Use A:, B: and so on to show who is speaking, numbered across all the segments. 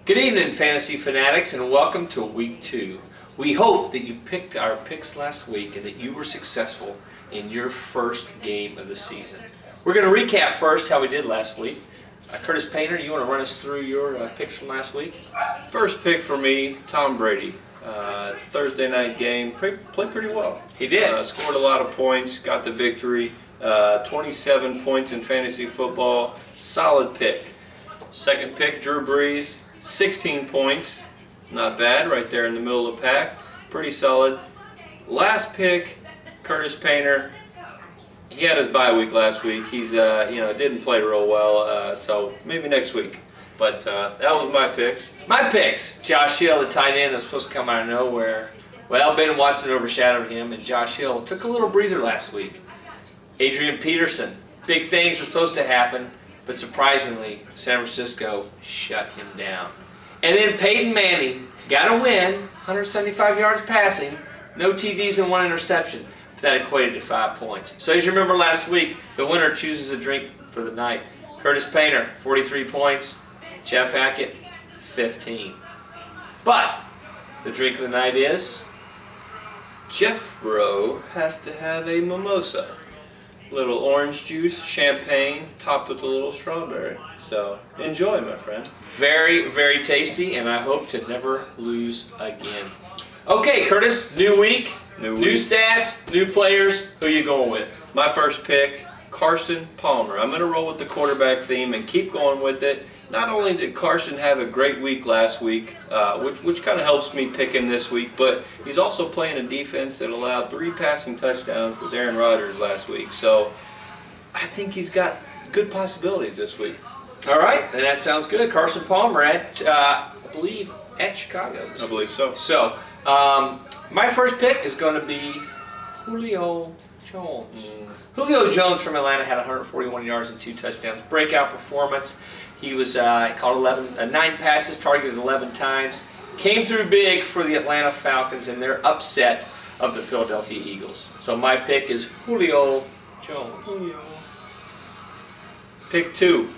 A: Good evening, Fantasy Fanatics, and welcome to Week 2. We hope that you picked our picks last week and that you were successful in your first game of the season. We're going to recap first how we did last week. Curtis Painter, you want to run us through your picks from last week?
B: First pick for me, Tom Brady. Thursday night game, played pretty well.
A: He did.
B: Scored a lot of points, got the victory. 27 points in fantasy football, solid pick. Second pick, Drew Brees, 16 points, not bad, right there in the middle of the pack, pretty solid. Last pick, Curtis Painter. He had his bye week last week. He's didn't play real well, so maybe next week. But that was my picks.
A: My picks, Josh Hill, the tight end that was supposed to come out of nowhere. Well, Ben Watson overshadowed him, and Josh Hill took a little breather last week. Adrian Peterson, big things were supposed to happen, but surprisingly, San Francisco shut him down. And then Peyton Manning got a win, 175 yards passing, no TDs and 1 interception. But that equated to 5 points. So as you remember last week, the winner chooses a drink for the night. Curtis Painter, 43 points. Jeff Hackett, 15. But the drink of the night is?
B: Jeff Rowe has to have a mimosa. Little orange juice, champagne, topped with a little strawberry. So enjoy, my friend.
A: Very, very tasty, and I hope to never lose again. Okay, Curtis, new week, new stats, new players. Who are you going with?
B: My first pick, Carson Palmer. I'm going to roll with the quarterback theme and keep going with it. Not only did Carson have a great week last week, which kind of helps me pick him this week, but he's also playing a defense that allowed 3 passing touchdowns with Aaron Rodgers last week. So I think he's got good possibilities this week.
A: All right, and that sounds good. Carson Palmer at, I believe, at Chicago.
B: I believe so.
A: So my first pick is going to be Julio Jones. Julio Jones from Atlanta had 141 yards and 2 touchdowns. Breakout performance. He was caught 9 passes, targeted 11 times. Came through big for the Atlanta Falcons in their upset of the Philadelphia Eagles. So my pick is Julio Jones.
B: Pick 2,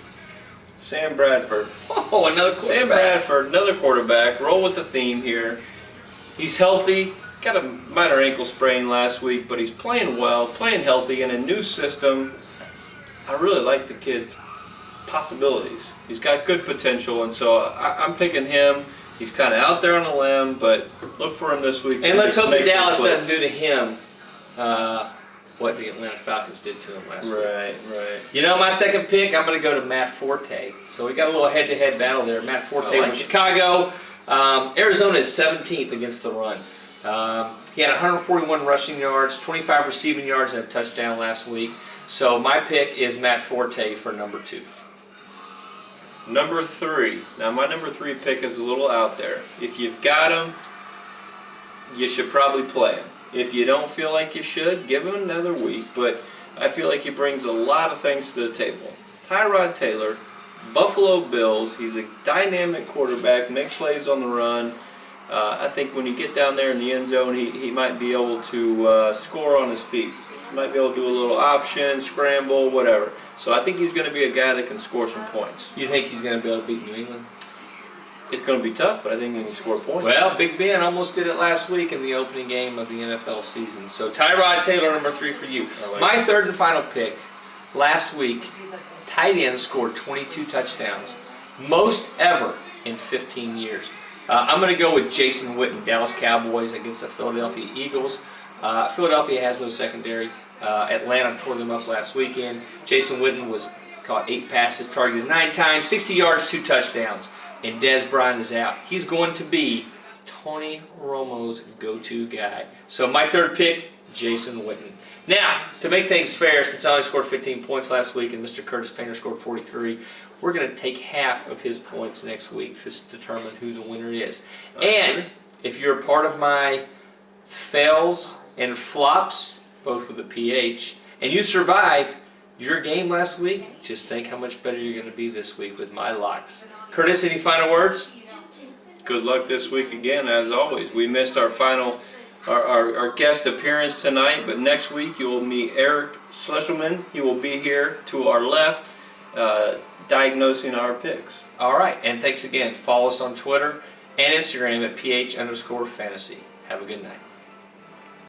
B: Sam Bradford.
A: Oh, another quarterback.
B: Sam Bradford, another quarterback. Roll with the theme here. He's healthy. Got a minor ankle sprain last week, but he's playing well, playing healthy in a new system. I really like the kid's possibilities. He's got good potential, and so I'm picking him. He's kind of out there on a limb, but look for him this week.
A: And let's hope that Dallas doesn't do to him what the Atlanta Falcons did to him last week.
B: Right.
A: You know, my second pick, I'm going to go to Matt Forte. So we got a little head-to-head battle there. Matt Forte from Chicago. Arizona is 17th against the run. He had 141 rushing yards, 25 receiving yards, and a touchdown last week. So my pick is Matt Forte for number 2.
B: Number 3. Now my number 3 pick is a little out there. If you've got him, you should probably play him. If you don't feel like you should, give him another week. But I feel like he brings a lot of things to the table. Tyrod Taylor, Buffalo Bills. He's a dynamic quarterback, makes plays on the run. I think when you get down there in the end zone, he might be able to score on his feet. He might be able to do a little option, scramble, whatever. So I think he's going to be a guy that can score some points.
A: You think he's going to be able to beat New England?
B: It's going to be tough, but I think he can score points.
A: Well, Big Ben almost did it last week in the opening game of the NFL season. So Tyrod Taylor, number 3 for you. My third and final pick, last week, tight end scored 22 touchdowns, most ever in 15 years. I'm going to go with Jason Witten, Dallas Cowboys against the Philadelphia Eagles. Philadelphia has no secondary. Atlanta tore them up last weekend. Jason Witten was caught 8 passes, targeted 9 times, 60 yards, 2 touchdowns. And Dez Bryant is out. He's going to be Tony Romo's go-to guy. So my third pick, Jason Witten. Now, to make things fair, since I only scored 15 points last week and Mr. Curtis Painter scored 43, we're going to take half of his points next week to determine who the winner is. And if you're a part of my fails and flops, both with a PH, and you survive your game last week, just think how much better you're going to be this week with my locks. Curtis, any final words?
B: Good luck this week again, as always. We missed our guest appearance tonight, but next week you will meet Eric Schlesselman. He will be here to our left. diagnosing our picks.
A: All right, and thanks again. Follow us on Twitter and Instagram at PH_fantasy. Have a good night.